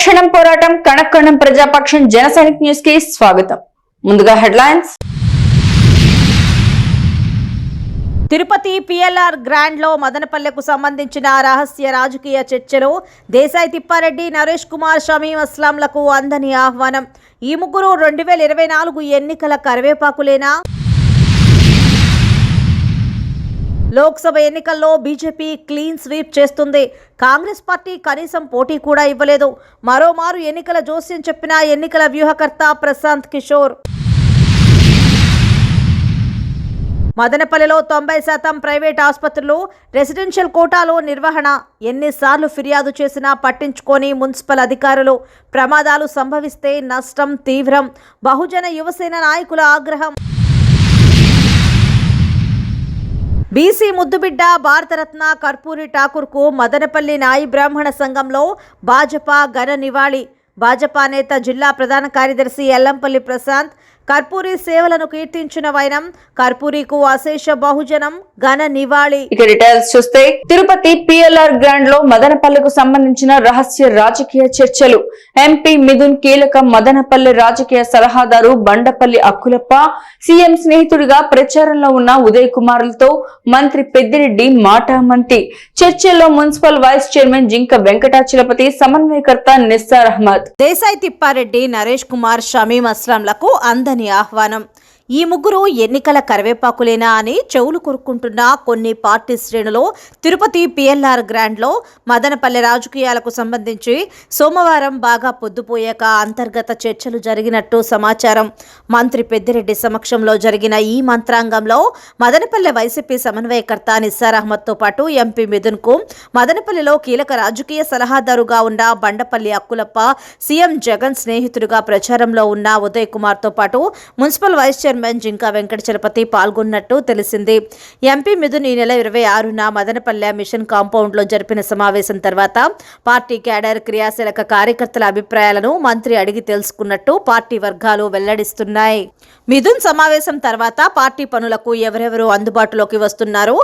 ప్రతిక్షణం పోరాటం కణకణం ప్రజాపక్షం జనసైనిక్ న్యూస్ కి స్వాగతం. ముందుగా హెడ్లైన్స్. తిరుపతి పిఎల్ఆర్ గ్రాండ్ లో మదనపల్లెకు సంబంధించిన రహస్య రాజకీయ చర్చలు. దేశాయి తిప్పారెడ్డి, నరేష్ కుమార్, షమీం అస్లాంలకు అందని ఆహ్వానం. ఈ ముగ్గురు 2024 ఎన్నికల కరివేపాకులేనా? లోక్సభ ఎన్నికల్లో బీజేపీ క్లీన్ స్వీప్ చేస్తుంది. కాంగ్రెస్ పార్టీ కనీసం పోటీ కూడా ఇవ్వలేదు. మరోమారు ఎన్నికల జోస్యం చెప్పిన ఎన్నికల వ్యూహకర్త ప్రశాంత్ కిషోర్. మదనపల్లిలో 90% ప్రైవేట్ ఆసుపత్రులు, రెసిడెన్షియల్ కోటాలో నిర్వహణ. ఎన్నిసార్లు ఫిర్యాదు చేసినా పట్టించుకొని మున్సిపల్ అధికారులు. ప్రమాదాలు సంభవిస్తే నష్టం తీవ్రం. బహుజన యువసేన నాయకుల ఆగ్రహం. బీసీ ముద్దుబిడ్డ భారతరత్న కర్పూరి ఠాకూర్కు మదనపల్లి నాయి బ్రాహ్మణ సంఘంలో భాజపా ఘన నివాళి. భాజపా నేత జిల్లా ప్రధాన కార్యదర్శి ఎల్లంపల్లి ప్రశాంత్ కర్పూరి సేవలను కీర్తించిన వైనం. కర్పూరికు అశేష బహుజనం ఘన నివాళి. ఇక డీటెయిల్స్ చూస్తే తిరుపతి పిఎల్ఆర్ గ్రాండ్ లో మదనపల్లెకు సంబంధించిన రహస్య రాజకీయ చర్చలు. ఎంపీ మిథున్ కీలక మదనపల్లి రాజకీయ సలహాదారు బండపల్లి అక్కులప్ప, సీఎం స్నేహితుడిగా ప్రచారంలో ఉన్న ఉదయ్ కుమార్లతో మంత్రి పెద్దిరెడ్డి మాటామంతి. చర్చల్లో మున్సిపల్ వైస్ చైర్మన్ జింక వెంకటాచలపతి, సమన్వయకర్త నిస్సార్ అహ్మద్. దేశాయి తిప్పారెడ్డి, నరేష్ కుమార్, షమీం అస్లాంలకు అందని ఆహ్వానం. ఈ ముగ్గురు ఎన్నికల కరివేపాకులేనా అని చెవులు కొరుక్కుంటున్న కొన్ని పార్టీ శ్రేణులు తిరుపతి పిఎల్ఆర్ గ్రాండ్ లో మదనపల్లె రాజకీయాలకు సంబంధించి సోమవారం బాగా పొద్దుపోయాక అంతర్గత చర్చలు జరిగినట్టు సమాచారం. మంత్రి పెద్దిరెడ్డి సమక్షంలో జరిగిన ఈ మంత్రాంగంలో మదనపల్లె వైసీపీ సమన్వయకర్త నిస్సార్ అహ్మద్ తో పాటు ఎంపీ మిథున్ కు, మదనపల్లిలో కీలక రాజకీయ సలహాదారుగా ఉన్న బండపల్లి అక్కులప్ప, సీఎం జగన్ స్నేహితుడిగా ప్రచారంలో ఉన్న ఉదయ్ కుమార్ తో పాటు municipal vice chairman Jinka Venkatachalapathi పాల్గొన్నట్టు తెలిసింది. ఎంపీ మిథున్ ఈ నెల 26న మదనపల్లె మిషన్ కాంపౌండ్ లో జరిపిన సమావేశం తర్వాత పార్టీ క్యాడర్, క్రియాశీలక కార్యకర్తల అభిప్రాయాలను మంత్రి అడిగి తెలుసుకున్నట్టు పార్టీ వర్గాలు వెల్లడిస్తున్నాయి. మిథున్ సమావేశం తర్వాత పార్టీ పనులకు ఎవరెవరు అందుబాటులోకి వస్తున్నారు,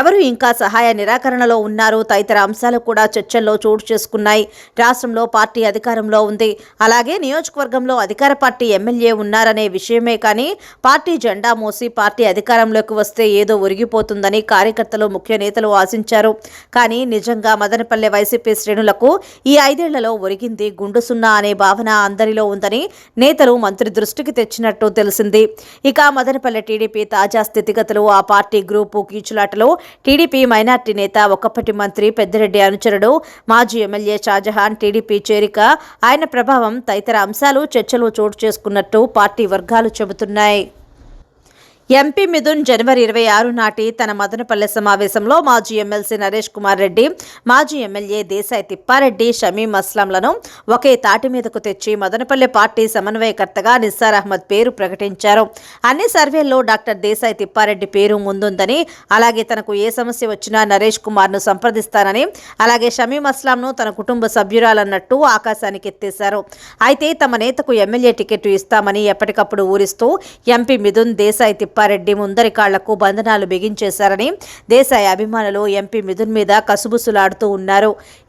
ఎవరు ఇంకా సహాయ నిరాకరణలో ఉన్నారు తదితర అంశాలు కూడా చర్చల్లో చోటు చేసుకున్నాయి. రాష్ట్రంలో పార్టీ అధికారంలో ఉంది, అలాగే నియోజకవర్గంలో అధికార పార్టీ ఎమ్మెల్యే ఉన్నారనే విషయమే కానీ పార్టీ జెండా మోసి పార్టీ అధికారంలోకి వస్తే ఏదో ఒరిగిపోతుందని కార్యకర్తలు, ముఖ్య నేతలు ఆశించారు. కానీ నిజంగా మదనపల్లె వైసీపీ శ్రేణులకు ఈ 5 ఏళ్లలో ఒరిగింది గుండు సున్నా అనే భావన అందరిలో ఉందని నేతలు మంత్రి దృష్టికి తెచ్చినట్టు తెలిసింది. ఇక మదనపల్లె టీడీపీ తాజా స్థితిగతులు, ఆ పార్టీ గ్రూపు కీచులాటలో టీడీపీ మైనార్టీ నేత, ఒకప్పటి మంత్రి పెద్దిరెడ్డి అనుచరుడు, మాజీ ఎమ్మెల్యే షాజహాన్ టీడీపీ చేరిక, ఆయన ప్రభావం తదితర అంశాలు చర్చలు చోటు చేసుకున్నట్టు పార్టీ వర్గాలు చెబుతున్నాయి. ఎంపీ మిథున్ జనవరి 26 నాటి తన మదనపల్లె సమావేశంలో మాజీ ఎమ్మెల్సీ నరేష్ కుమార్ రెడ్డి, మాజీ ఎమ్మెల్యే దేశాయి తిప్పారెడ్డి, షమీం అస్లాంలను ఒకే తాటి మీదకు తెచ్చి మదనపల్లె పార్టీ సమన్వయకర్తగా నిస్సార్ అహ్మద్ పేరు ప్రకటించారు. అన్ని సర్వేల్లో డాక్టర్ దేశాయి తిప్పారెడ్డి పేరు ముందుందని, అలాగే తనకు ఏ సమస్య వచ్చినా నరేష్ కుమార్ను సంప్రదిస్తానని, అలాగే షమీం అస్లాంను తన కుటుంబ సభ్యురాలన్నట్టు ఆకాశానికి ఎత్తేశారు. అయితే తమ నేతకు ఎమ్మెల్యే టికెట్ ఇస్తామని ఎప్పటికప్పుడు ఊరిస్తూ ఎంపీ మిథున్ దేశాయి తిప్పారెడ్డి ముందరి కాళ్లకు బంధనాలు బిగించేశారని దేశాయి అభిమానులు ఎంపీ మిథున్ మీద కసుబుసులాడుతూ ఉన్నారు.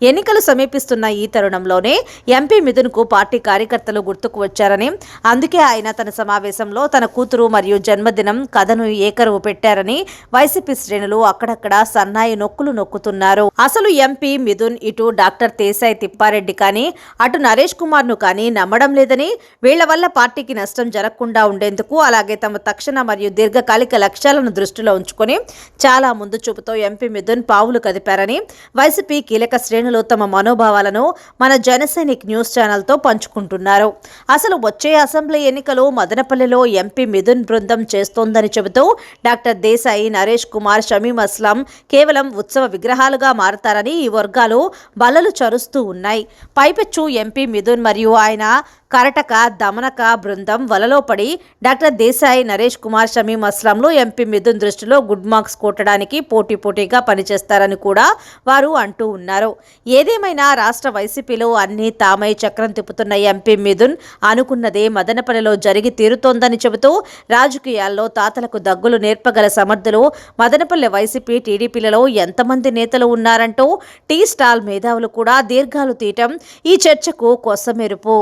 ఎన్నికలు సమీపిస్తున్న ఈ తరుణంలోనే ఎంపీ మిథున్ కు పార్టీ కార్యకర్తలు గుర్తుకు వచ్చారని, అందుకే ఆయన తన సమావేశంలో తన కూతురు మరియు జన్మదినం కథను ఏకరువు పెట్టారని వైసీపీ శ్రేణులు అక్కడక్కడ సన్నాయి నొక్కులు నొక్కుతున్నారు. అసలు ఎంపీ మిథున్ ఇటు డాక్టర్ దేశాయి తిప్పారెడ్డి కానీ అటు నరేష్ కుమార్ ను కానీ నమ్మడం లేదని, వీళ్ల వల్ల పార్టీకి నష్టం జరగకుండా ఉండేందుకు, అలాగే తమ తక్షణ మరియు దీర్ఘకాలిక లక్ష్యాలను దృష్టిలో ఉంచుకొని చాలా ముందు చూపుతో ఎంపీ మిథున్ పావులు కదిపారని వైసీపీ కీలక శ్రేణులు తమ మనోభావాలను మన జనసైనిక్ న్యూస్ ఛానల్తో పంచుకుంటున్నారు. అసలు వచ్చే అసెంబ్లీ ఎన్నికలు మదనపల్లిలో ఎంపీ మిథున్ బృందం చేస్తోందని చెబుతూ డాక్టర్ దేశాయి, నరేష్ కుమార్, షమీం అస్లాం కేవలం ఉత్సవ విగ్రహాలుగా మారతారని ఈ వర్గాలు బల్లలు చరుస్తూ ఉన్నాయి. పైపెచ్చు ఎంపీ మిథున్ మరియు ఆయన కరటక దమనక బృందం వలలో పడి డాక్టర్ దేశాయ్, నరేష్ కుమార్, షమీం అస్లాంలు ఎంపీ మిథున్ దృష్టిలో గుడ్ మార్క్స్ కొట్టడానికి పోటీగా పనిచేస్తారని కూడా వారు అంటూ ఉన్నారు. ఏదేమైనా రాష్ట్ర వైసీపీలో అన్ని తామై చక్రం తిప్పుతున్న ఎంపీ మిథున్ అనుకున్నదే మదనపల్లిలో జరిగి తీరుతోందని చెబుతూ రాజకీయాల్లో తాతలకు దగ్గులు నేర్పగల సమర్థులు మదనపల్లి వైసీపీ, టీడీపీలలో ఎంతమంది నేతలు ఉన్నారంటూ టీ స్టాల్ మేధావులు కూడా దీర్ఘాలు తీయటం ఈ చర్చకు కొసమెరుపు.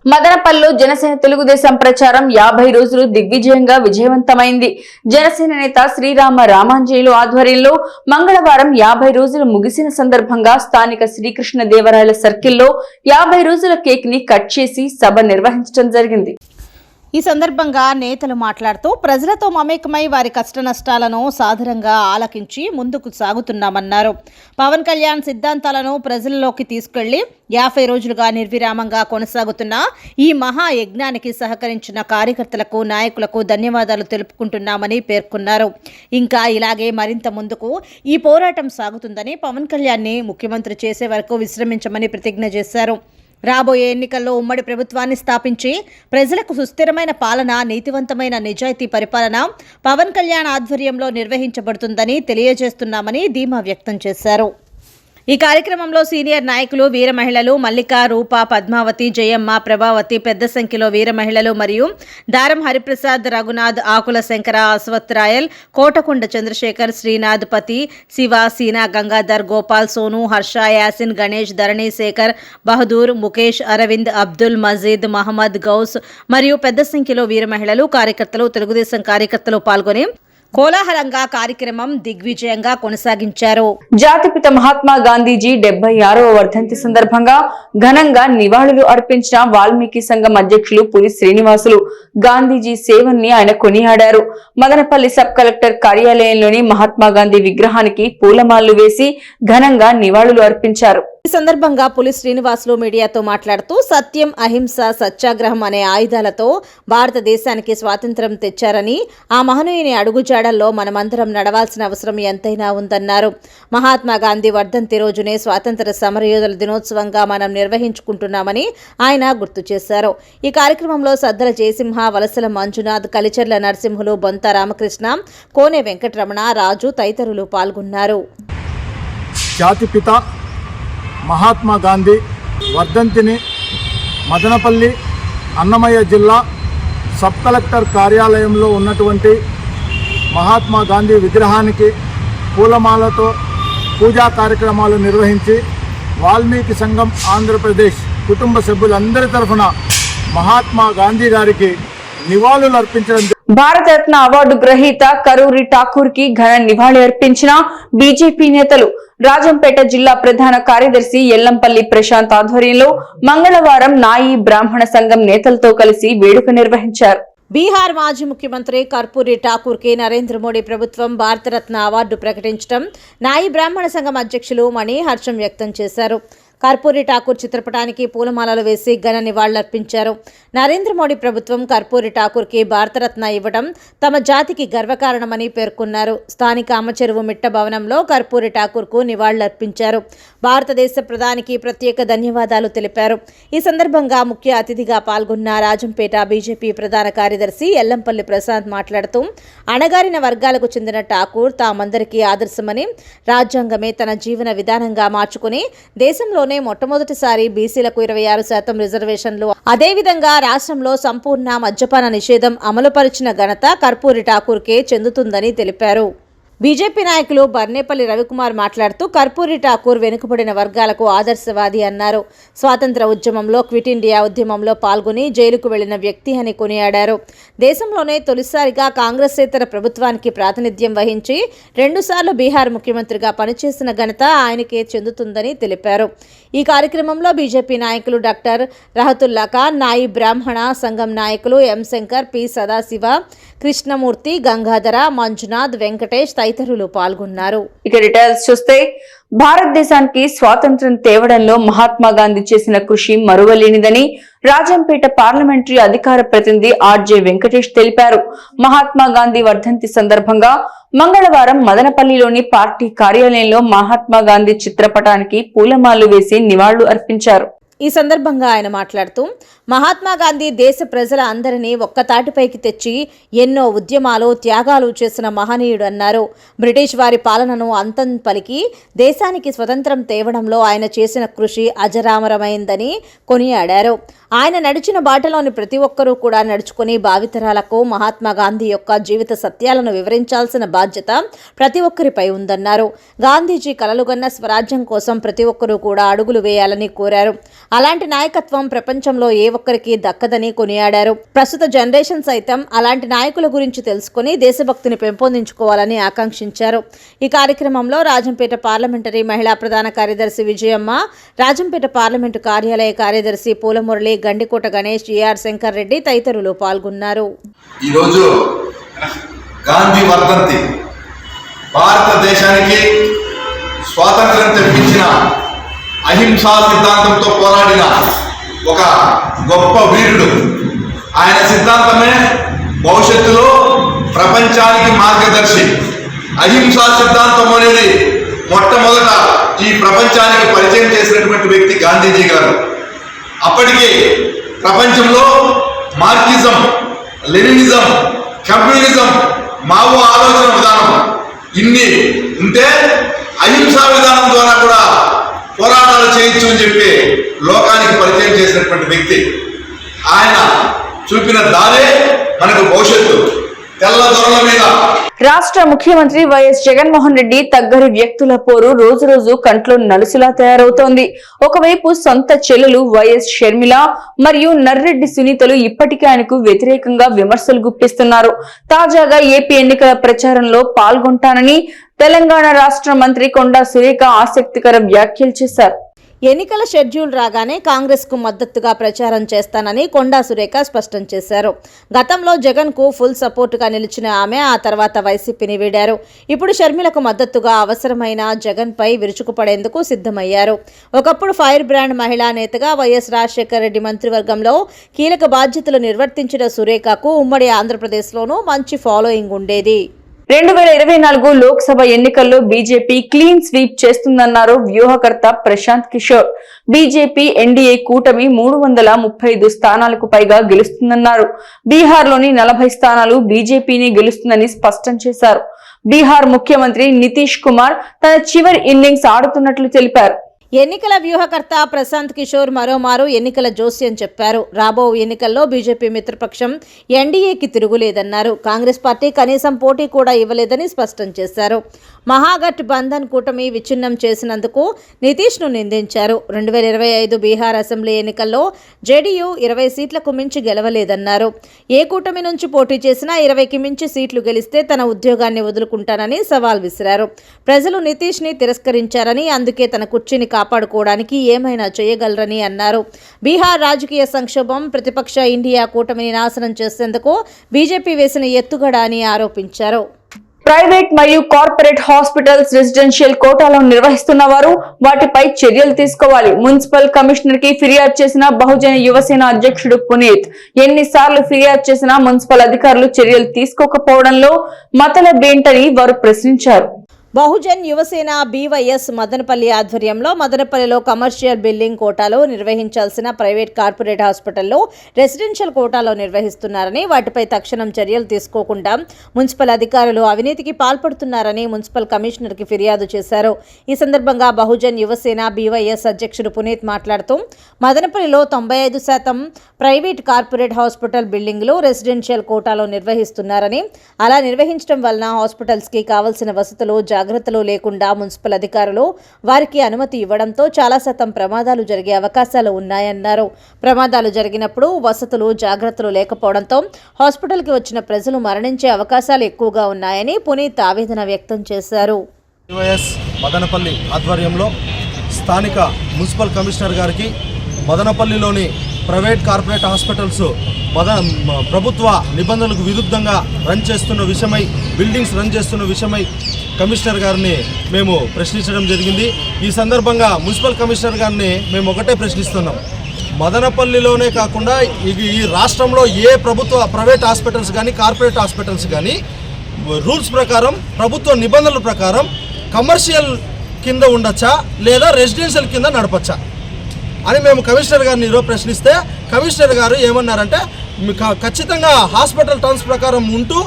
మదనపల్లిలో జనసేన తెలుగుదేశం ప్రచారం 50 రోజులు దిగ్విజయంగా విజయవంతమైంది. జనసేన నేత శ్రీరామ రామాంజనేయులు ఆధ్వర్యంలో మంగళవారం 50 రోజులు ముగిసిన సందర్భంగా స్థానిక శ్రీకృష్ణదేవరాయల సర్కిల్లో 50 రోజుల కేక్ ని కట్ చేసి సభ నిర్వహించడం జరిగింది. ఈ సందర్భంగా నేతలు మాట్లాడుతూ ప్రజలతో మమేకమై వారి కష్ట నష్టాలను సాదరంగా ఆలకించి ముందుకు సాగుతున్నామన్నారు. పవన్ కళ్యాణ్ సిద్ధాంతాలను ప్రజల్లోకి తీసుకెళ్లి 50 రోజులుగా నిర్విరామంగా కొనసాగుతున్న ఈ మహాయజ్ఞానికి సహకరించిన కార్యకర్తలకు, నాయకులకు ధన్యవాదాలు తెలుపుకుంటున్నామని పేర్కొన్నారు. ఇంకా ఇలాగే మరింత ముందుకు ఈ పోరాటం సాగుతుందని, పవన్ కళ్యాణ్ని ముఖ్యమంత్రి చేసే వరకు విశ్రమించమని ప్రతిజ్ఞ చేశారు. రాబోయే ఎన్నికల్లో ఉమ్మడి ప్రభుత్వాన్ని స్థాపించి ప్రజలకు సుస్థిరమైన పాలన, నీతివంతమైన నిజాయితీ పరిపాలన పవన్ కళ్యాణ్ ఆధ్వర్యంలో నిర్వహించబడుతుందని తెలియజేస్తున్నామని ధీమా వ్యక్తం చేశారు. ఈ కార్యక్రమంలో సీనియర్ నాయకులు, వీర మహిళలు మల్లిక, రూప, పద్మావతి, జయమ్మ, ప్రభావతి, పెద్ద సంఖ్యలో వీర మహిళలు మరియు దారం హరిప్రసాద్, రఘునాథ్, ఆకుల శంకర, అశ్వత్ రాయల్, కోటకొండ చంద్రశేఖర్, శ్రీనాథ్, పతి, శివ, సీనా, గంగాధర్, గోపాల్, సోను, హర్ష, యాసిన్, గణేష్, ధరణి, శేఖర్, బహదూర్, ముఖేష్, అరవింద్, అబ్దుల్ మజీద్, మహమ్మద్, గౌస్ మరియు పెద్ద సంఖ్యలో వీర మహిళలు, కార్యకర్తలు, తెలుగుదేశం కార్యకర్తలు పాల్గొని కోలాహలంగా కార్యక్రమం దిగ్విజయంగా కొనసాగించారు. జాతిపిత మహాత్మా గాంధీజీ 76వ వర్ధంతి సందర్భంగా ఘనంగా నివాళులు అర్పించిన వాల్మీకి సంఘం అధ్యక్షులు పురి శ్రీనివాసులు గాంధీజీ సేవల్ని ఆయన కొనియాడారు. మదనపల్లి సబ్ కలెక్టర్ కార్యాలయంలోని మహాత్మా గాంధీ విగ్రహానికి పూలమాలలు వేసి ఘనంగా నివాళులు అర్పించారు. ఈ సందర్భంగా పులి శ్రీనివాసులు మీడియాతో మాట్లాడుతూ సత్యం, అహింస, సత్యాగ్రహం అనే ఆయుధాలతో భారతదేశానికి స్వాతంత్ర్యం తెచ్చారని, ఆ మహనీయుని అడుగుజాడల్లో మనమందరం నడవాల్సిన అవసరం ఎంతైనా ఉందన్నారు. మహాత్మా గాంధీ వర్ధంతి రోజునే స్వాతంత్ర సమరయోధుల దినోత్సవంగా మనం నిర్వహించుకుంటున్నామని ఆయన గుర్తు చేశారు. ఈ కార్యక్రమంలో సద్దల జయసింహ, వలసల మంజునాథ్, కలిచెర్ల నరసింహులు, బొంత రామకృష్ణ, కోనె వెంకటరమణ, రాజు తదితరులు పాల్గొన్నారు. జాతిపిత మహాత్మా గాంధీ వర్ధంతిని మదనపల్లి, అన్నమయ్య జిల్లా సబ్ కలెక్టర్ కార్యాలయంలో ఉన్నటువంటి మహాత్మా గాంధీ విగ్రహానికి పూలమాలతో పూజా కార్యక్రమాలు నిర్వహించి వాల్మీకి సంఘం ఆంధ్రప్రదేశ్ కుటుంబ సభ్యులందరి తరఫున మహాత్మా గాంధీ గారికి నివాళులు అర్పించడం. భారతరత్న అవార్డు గ్రహీత కరూరి ఠాకూర్ కి ఘన నివాళి అర్పించిన బీజేపీ నేతలు. రాజంపేట జిల్లా ప్రధాన కార్యదర్శి ఎల్లంపల్లి ప్రశాంత్ ఆధ్వర్యంలో మంగళవారం నాయి బ్రాహ్మణ సంఘం నేతలతో కలిసి వేడుక నిర్వహించారు. బీహార్ మాజీ ముఖ్యమంత్రి కర్పూరి ఠాకూర్ కి నరేంద్ర మోడీ ప్రభుత్వం భారతరత్న అవార్డు ప్రకటించడం నాయి బ్రాహ్మణ సంఘం అధ్యక్షులు మణి హర్షం వ్యక్తం చేశారు. కర్పూరి ఠాకూర్ చిత్రపటానికి పూలమాలలు వేసి ఘన నివాళులర్పించారు. నరేంద్ర మోడీ ప్రభుత్వం కర్పూరి ఠాకూర్కి భారతరత్న ఇవ్వడం తమ జాతికి గర్వకారణమని పేర్కొన్నారు. స్థానిక అమ్మచెరువు మిట్ట భవనంలో కర్పూరి ఠాకూర్కు నివాళులర్పించారు. భారతదేశ ప్రధానికి ప్రత్యేక ధన్యవాదాలు తెలిపారు. ఈ సందర్భంగా ముఖ్య అతిథిగా పాల్గొన్న రాజంపేట బీజేపీ ప్రధాన కార్యదర్శి ఎల్లంపల్లి ప్రశాంత్ మాట్లాడుతూ అణగారిన వర్గాలకు చెందిన ఠాకూర్ తామందరికీ ఆదర్శమని, రాజ్యాంగమే తన జీవన విధానంగా మార్చుకుని దేశంలో మొట్టమొదటిసారి బీసీలకు 26% రిజర్వేషన్లు, అదేవిధంగా రాష్ట్రంలో సంపూర్ణ మద్యపాన నిషేధం అమలుపరిచిన ఘనత కర్పూరి ఠాకూర్కే చెందుతుందని తెలిపారు. బీజేపీ నాయకులు బర్నేపల్లి రవికుమార్ మాట్లాడుతూ కర్పూరి ఠాకూర్ వెనుకబడిన వర్గాలకు ఆదర్శవాది అన్నారు. స్వాతంత్ర ఉద్యమంలో, క్విట్ ఇండియా ఉద్యమంలో పాల్గొని జైలుకు వెళ్లిన వ్యక్తి అని కొనియాడారు. దేశంలోనే తొలిసారిగా కాంగ్రెసేతర ప్రభుత్వానికి ప్రాతినిధ్యం వహించి 2 సార్లు బీహార్ ముఖ్యమంత్రిగా పనిచేసిన ఘనత ఆయనకే చెందుతుందని తెలిపారు. ఈ కార్యక్రమంలో బీజేపీ నాయకులు డాక్టర్ రహతుల్లా ఖాన్, నాయి బ్రాహ్మణ సంఘం నాయకులు ఎం శంకర్, పి సదాశివ, కృష్ణమూర్తి, గంగాధర, మంజునాథ్, వెంకటేష్ తదితరులు పాల్గొన్నారు. ఇక డీటెయిల్స్ చూస్తే భారతదేశానికి స్వాతంత్ర్యం తేవడంలో మహాత్మా గాంధీ చేసిన కృషి మరువలేనిదని రాజంపేట పార్లమెంటరీ అధికార ప్రతినిధి ఆర్జే వెంకటేష్ తెలిపారు. మహాత్మా గాంధీ వర్ధంతి సందర్భంగా మంగళవారం మదనపల్లిలోని పార్టీ కార్యాలయంలో మహాత్మా గాంధీ చిత్రపటానికి పూలమాలలు వేసి నివాళులు అర్పించారు. ఈ సందర్భంగా ఆయన మాట్లాడుతూ మహాత్మా గాంధీ దేశ ప్రజల అందరినీ ఒక్కతాటిపైకి తెచ్చి ఎన్నో ఉద్యమాలు త్యాగాలు చేసిన మహనీయుడు అన్నారు. బ్రిటిష్ వారి పాలనను అంతం పలికి దేశానికి స్వతంత్రం తేవడంలో ఆయన చేసిన కృషి అజరామరమైందని కొనియాడారు. ఆయన నడిచిన బాటలోని ప్రతి ఒక్కరూ కూడా నడుచుకుని భావితరాలకు మహాత్మా గాంధీ యొక్క జీవిత సత్యాలను వివరించాల్సిన బాధ్యత ప్రతి ఒక్కరిపై ఉందన్నారు. గాంధీజీ కలలుగన్న స్వరాజ్యం కోసం ప్రతి ఒక్కరూ కూడా అడుగులు వేయాలని కోరారు. అలాంటి నాయకత్వం ప్రపంచంలో ఏ ఒక్కరికి దక్కదని కొనియాడారు. ప్రస్తుత జనరేషన్ సైతం అలాంటి నాయకుల గురించి తెలుసుకుని దేశభక్తిని పెంపొందించుకోవాలని ఆకాంక్షించారు. ఈ కార్యక్రమంలో రాజంపేట పార్లమెంటరీ మహిళా ప్రధాన కార్యదర్శి విజయమ్మ, రాజంపేట పార్లమెంటు కార్యాలయ కార్యదర్శి పూలమురళి, గండికోట గణేష్, ఏఆర్ శంకర్ రెడ్డి తదితరులు పాల్గొన్నారు. ఈరోజు గాంధీ వర్ధంతి, భారతదేశానికి స్వాతంత్రం తెప్పించిన, అహింసా సిద్ధాంతంతో పోరాడిన ఒక గొప్ప వీరుడు. ఆయన సిద్ధాంతమే భవిష్యత్తులో ప్రపంచానికి మార్గదర్శి. అహింసా సిద్ధాంతం అనేది మొట్టమొదట ఈ ప్రపంచానికి పరిచయం చేసినటువంటి వ్యక్తి గాంధీజీ గారు. అప్పటికి ప్రపంచంలో మార్క్సిజం, లెనినిజం, కమ్యూనిజం, మావో ఆలోచన విధానం ఇన్ని ఉంటే అహింసా విధానం ద్వారా కూడా పోరాటాలు చేయొచ్చు అని చెప్పి లోకానికి పరిచయం చేసినటువంటి వ్యక్తి. ఆయన చూపిన దారే మనకు భవిష్యత్తు. తెల్ల దొరల మీద రాష్ట్ర ముఖ్యమంత్రి వైఎస్ జగన్మోహన్ రెడ్డి తగ్గరి వ్యక్తుల పోరు రోజు రోజు కంట్లో నలుసులా తయారవుతోంది. ఒకవైపు సొంత చెల్లెలు వైఎస్ షర్మిల మరియు నర్రెడ్డి సునీతలు ఇప్పటికే ఆయనకు వ్యతిరేకంగా విమర్శలు గుప్పిస్తున్నారు. తాజాగా ఏపీ ఎన్నికల ప్రచారంలో పాల్గొంటానని తెలంగాణ రాష్ట్ర మంత్రి కొండా సురేఖ ఆసక్తికర వ్యాఖ్యలు చేశారు. ఎన్నికల షెడ్యూల్ రాగానే కాంగ్రెస్కు మద్దతుగా ప్రచారం చేస్తానని కొండా సురేఖ స్పష్టం చేశారు. గతంలో జగన్కు ఫుల్ సపోర్టుగా నిలిచిన ఆమె ఆ తర్వాత వైసీపీని వీడారు. ఇప్పుడు షర్మిలకు మద్దతుగా అవసరమైన జగన్పై విరుచుకుపడేందుకు సిద్ధమయ్యారు. ఒకప్పుడు ఫైర్ బ్రాండ్ మహిళా నేతగా వైఎస్ రాజశేఖర రెడ్డి మంత్రివర్గంలో కీలక బాధ్యతలు నిర్వర్తించిన సురేఖకు ఉమ్మడి ఆంధ్రప్రదేశ్లోనూ మంచి ఫాలోయింగ్ ఉండేది. 2024 లోక్సభ ఎన్నికల్లో బీజేపీ క్లీన్ స్వీప్ చేస్తుందన్నారు వ్యూహకర్త ప్రశాంత్ కిషోర్. బీజేపీ ఎన్డీఏ కూటమి 335 స్థానాలకు పైగా గెలుస్తుందన్నారు. బీహార్లోని 40 స్థానాలు బీజేపీని గెలుస్తుందని స్పష్టం చేశారు. బీహార్ ముఖ్యమంత్రి నితీష్ కుమార్ తన చివరి ఇన్నింగ్స్ ఆడుతున్నట్లు తెలిపారు. ఎన్నికల వ్యూహకర్త ప్రశాంత్ కిషోర్ మరోమారు ఎన్నికల జోస్యం చెప్పారు. రాబో ఎన్నికల్లో బీజేపీ మిత్రపక్షం ఎన్డీఏకి తిరుగులేదన్నారు. కాంగ్రెస్ పార్టీ కనీసం పోటీ కూడా ఇవ్వలేదని స్పష్టం చేశారు. మహాగఠ్ బంధన్ కూటమి విచ్ఛిన్నం చేసినందుకు నితీష్ను నిందించారు. 2025 బీహార్ అసెంబ్లీ ఎన్నికల్లో జేడీయూ 20 సీట్లకు మించి గెలవలేదన్నారు. ఏ కూటమి నుంచి పోటీ చేసినా 20కి మించి సీట్లు గెలిస్తే తన ఉద్యోగాన్ని వదులుకుంటానని సవాల్ విసిరారు. ప్రజలు నితీష్ని తిరస్కరించారని, అందుకే తన కుర్చీని కాపాడుకోవడానికి ఏమైనా చేయగలరని అన్నారు. బీహార్ రాజకీయ సంక్షోభం ప్రతిపక్ష ఇండియా కూటమిని నాశనం చేసేందుకు బీజేపీ వేసిన ఎత్తుగడ అని ఆరోపించారు. ప్రైవేట్ మరియు కార్పొరేట్ హాస్పిటల్స్ రెసిడెన్షియల్ కోటాలో నిర్వహిస్తున్న వారు వాటిపై చర్యలు తీసుకోవాలి. మున్సిపల్ కమిషనర్ కి ఫిర్యాదు చేసిన బహుజన యువసేన అధ్యక్షుడు పునీత్ ఎన్నిసార్లు ఫిర్యాదు చేసినా మున్సిపల్ అధికారులు చర్యలు తీసుకోకపోవడంలో మతలబేంటని వారు ప్రశ్నించారు. బహుజన్ యువసేన బీవైఎస్ మదనపల్లి ఆధ్వర్యంలో మదనపల్లిలో కమర్షియల్ బిల్డింగ్ కోటాలో నిర్వహించాల్సిన ప్రైవేట్ కార్పొరేట్ హాస్పిటల్లో రెసిడెన్షియల్ కోటాలో నిర్వహిస్తున్నారని, వాటిపై తక్షణం చర్యలు తీసుకోకుండా మున్సిపల్ అధికారులు అవినీతికి పాల్పడుతున్నారని మున్సిపల్ కమిషనర్కి ఫిర్యాదు చేశారు. ఈ సందర్భంగా బహుజన్ యువసేన బీవైఎస్ అధ్యక్షుడు పునీత్ మాట్లాడుతూ మదనపల్లిలో 95% ప్రైవేట్ కార్పొరేట్ హాస్పిటల్ బిల్డింగ్లు రెసిడెన్షియల్ కోటాలో నిర్వహిస్తున్నారని, అలా నిర్వహించడం వలన హాస్పిటల్స్కి కావాల్సిన వసతులు జాగ్రత్తలు లేకుండా మున్సిపల్ అధికారులు వారికి అనుమతి ఇవ్వడంతో చాలా శాతం ప్రమాదాలు జరిగే అవకాశాలు ఉన్నాయన్నారు. ప్రమాదాలు జరిగినప్పుడు వసతులు జాగ్రత్తలు లేకపోవడంతో హాస్పిటల్కి వచ్చిన ప్రజలు మరణించే అవకాశాలు ఎక్కువగా ఉన్నాయని పునీత్ ఆవేదన వ్యక్తం చేశారు. మదనపల్లి ఆధ్వర్యంలో స్థానిక మున్సిపల్ కమిషనర్ గారికి మదనపల్లిలోని ప్రైవేట్ కార్పొరేట్ హాస్పిటల్స్ ప్రభుత్వ నిబంధనలకు విరుద్ధంగా రన్ చేస్తున్న విషయమై, బిల్డింగ్స్ రన్ చేస్తున్న విషయమై కమిషనర్ గారిని మేము ప్రశ్నించడం జరిగింది. ఈ సందర్భంగా మున్సిపల్ కమిషనర్ గారిని మేము ఒకటే ప్రశ్నిస్తున్నాం. మదనపల్లిలోనే కాకుండా ఈ రాష్ట్రంలో ఏ ప్రైవేట్ హాస్పిటల్స్ కానీ కార్పొరేట్ హాస్పిటల్స్ కానీ రూల్స్ ప్రకారం, ప్రభుత్వ నిబంధనల ప్రకారం కమర్షియల్ కింద ఉండొచ్చా లేదా రెసిడెన్షియల్ కింద నడపచ్చా? అని మేము కమిషనర్ గారిని ఈరోజు ప్రశ్నిస్తే కమిషనర్ గారు ఏమన్నారంటే ఖచ్చితంగా హాస్పిటల్ టర్మ్స్ ప్రకారం ఉంటూ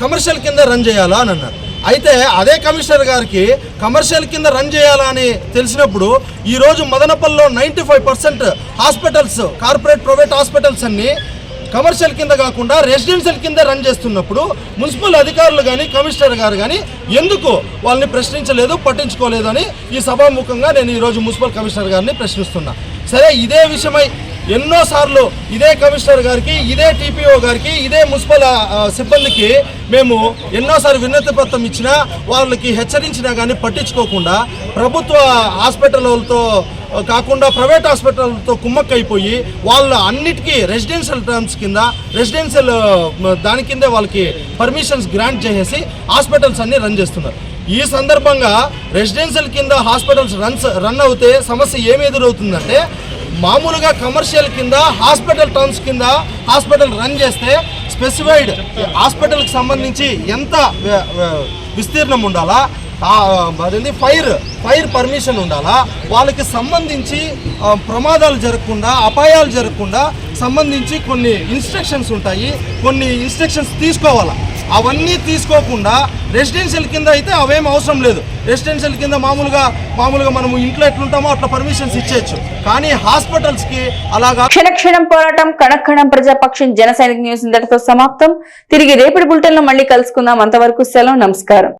కమర్షియల్ కింద రన్ చేయాలా అని అన్నారు. అయితే అదే కమిషనర్ గారికి కమర్షియల్ కింద రన్ చేయాలా అని తెలిసినప్పుడు ఈరోజు మదనపల్లిలో 95% హాస్పిటల్స్ కార్పొరేట్ ప్రైవేట్ హాస్పిటల్స్ అన్నీ కమర్షియల్ కింద కాకుండా రెసిడెన్షియల్ కింద రన్ చేస్తున్నప్పుడు మున్సిపల్ అధికారులు కానీ కమిషనర్ గారు కానీ ఎందుకు వాళ్ళని ప్రశ్నించలేదు, పట్టించుకోలేదు అని ఈ సభాముఖంగా నేను ఈరోజు మున్సిపల్ కమిషనర్ గారిని ప్రశ్నిస్తున్నా. సరే, ఇదే విషయమై ఎన్నోసార్లు ఇదే కమిషనర్ గారికి, ఇదే టీపీఓ గారికి, ఇదే మున్సిపల్ సిబ్బందికి మేము ఎన్నోసార్లు వినతి పత్రం ఇచ్చినా వాళ్ళకి హెచ్చరించినా కానీ పట్టించుకోకుండా ప్రభుత్వ హాస్పిటల్తో కాకుండా ప్రైవేట్ హాస్పిటల్తో కుమ్మక్కైపోయి వాళ్ళ అన్నిటికీ రెసిడెన్షియల్ టర్మ్స్ కింద రెసిడెన్షియల్ దాని కిందే వాళ్ళకి పర్మిషన్స్ గ్రాంట్ చేసేసి హాస్పిటల్స్ అన్నీ రన్ చేస్తున్నారు. ఈ సందర్భంగా రెసిడెన్షియల్ కింద హాస్పిటల్స్ రన్ అవుతే సమస్య ఏమి ఎదురవుతుందంటే మామూలుగా కమర్షియల్ కింద హాస్పిటల్ టర్మ్స్ కింద హాస్పిటల్ రన్ చేస్తే స్పెసిఫైడ్ హాస్పిటల్కి సంబంధించి ఎంత విస్తీర్ణం ఉండాలా, అదేంటి ఫైర్ పర్మిషన్ ఉండాలా, వాళ్ళకి సంబంధించి ప్రమాదాలు జరగకుండా అపాయాలు జరగకుండా సంబంధించి కొన్ని ఇన్స్ట్రక్షన్స్ ఉంటాయి, కొన్ని ఇన్స్ట్రక్షన్స్ తీసుకోవాలా. అవన్నీ తీసుకోకుండా రెసిడెన్షియల్ కింద అయితే అవేం అవసరం లేదు. రెసిడెన్షియల్ కింద మామూలుగా మనము ఇంట్లో ఎట్లుంటామో అట్లా పర్మిషన్స్ ఇచ్చేయచ్చు. కానీ హాస్పిటల్స్కి అలాగా క్షణక్షణం పోరాటం కణక్షణం ప్రజాపక్షం జన సైనిక న్యూస్ ఇంతటితో సమాప్తం. తిరిగి రేపటి బులెటిన్ లో మళ్ళీ కలుసుకుందాం. అంతవరకు సెలవు, నమస్కారం.